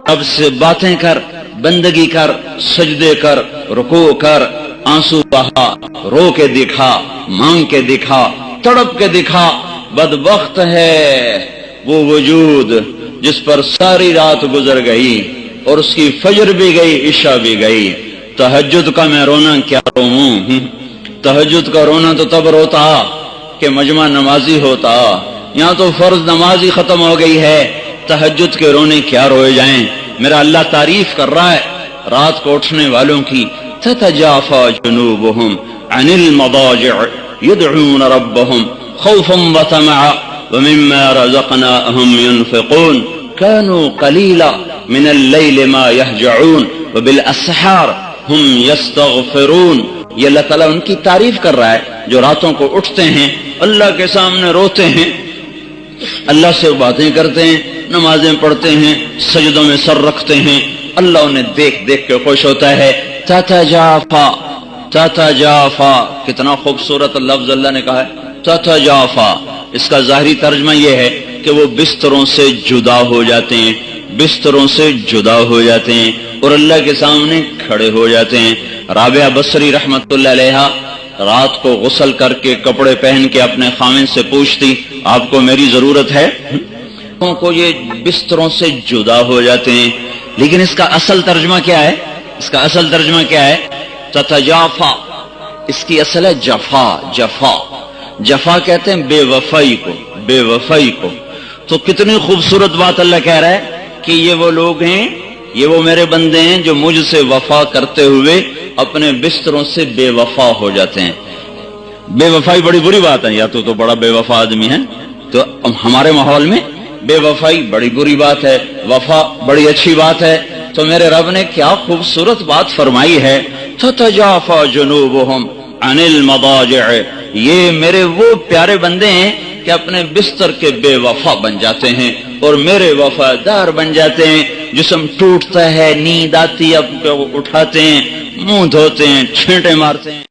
رب سے باتیں کر، بندگی کر، سجدے کر، رکوع کر، آنسو بہا، رو کے دکھا، مانگ کے دکھا، تڑپ کے دکھا۔ بدبخت ہے وہ وجود جس پر ساری رات گزر گئی اور اس کی فجر بھی گئی، عشاء بھی گئی۔ تہجد کا میں رونا کیا روؤں، تہجد کا رونا تو تب روتا کہ مجمع نمازی ہوتا، یہاں تو فرض نماز ہی ختم ہو گئی ہے، تہجد کے رونے کیا روئے جائیں۔ میرا اللہ تعریف کر رہا ہے رات کو اٹھنے والوں کی، تتجافى جنوبهم عن المضاجع يدعون ربهم خوفا وطمعا ومما رزقناهم ينفقون كانوا قليلا من الليل ما يهجعون وبالاسحار هم يستغفرون۔ یہ اللہ تعالیٰ ان کی تعریف کر رہا ہے جو راتوں کو اٹھتے ہیں، اللہ کے سامنے روتے ہیں، اللہ سے باتیں کرتے ہیں، نمازیں پڑھتے ہیں، سجدوں میں سر رکھتے ہیں، اللہ انہیں دیکھ دیکھ کے خوش ہوتا ہے۔ تتجافا، تتجافا، کتنا خوبصورت لفظ اللہ نے کہا ہے، تتجافا۔ اس کا ظاہری ترجمہ یہ ہے کہ وہ بستروں سے جدا ہو جاتے ہیں، بستروں سے جدا ہو جاتے ہیں اور اللہ کے سامنے کھڑے ہو جاتے ہیں۔ رابعہ بصری رحمت اللہ علیہا رات کو غسل کر کے کپڑے پہن کے اپنے خامن سے پوچھتی، آپ کو میری ضرورت ہے؟ کو یہ بستروں سے جدا ہو جاتے ہیں، لیکن اس کا اصل ترجمہ کیا ہے؟ اس کا اصل ترجمہ کیا ہے؟ تتجافا، اس کی اصل ہے جفا، جفا، جفا کہتے ہیں بے وفائی کو، بے وفائی کو۔ تو کتنی خوبصورت بات اللہ کہہ رہا ہے کہ یہ وہ لوگ ہیں، یہ وہ میرے بندے ہیں جو مجھ سے وفا کرتے ہوئے اپنے بستروں سے بے وفا ہو جاتے ہیں۔ بے وفائی بڑی بری بات ہے، یا تو بڑا بے وفا آدمی ہے، تو ہمارے ماحول میں بے وفائی بڑی بری بات ہے، وفا بڑی اچھی بات ہے۔ تو میرے رب نے کیا خوبصورت بات فرمائی ہے، تتجافى جنوبهم عن المضاجع، یہ میرے وہ پیارے بندے ہیں کہ اپنے بستر کے بے وفا بن جاتے ہیں اور میرے وفادار بن جاتے ہیں۔ جسم ٹوٹتا ہے، نیند آتی ہے، اب وہ اٹھاتے ہیں، منہ دھوتے ہیں، چھینٹے مارتے ہیں۔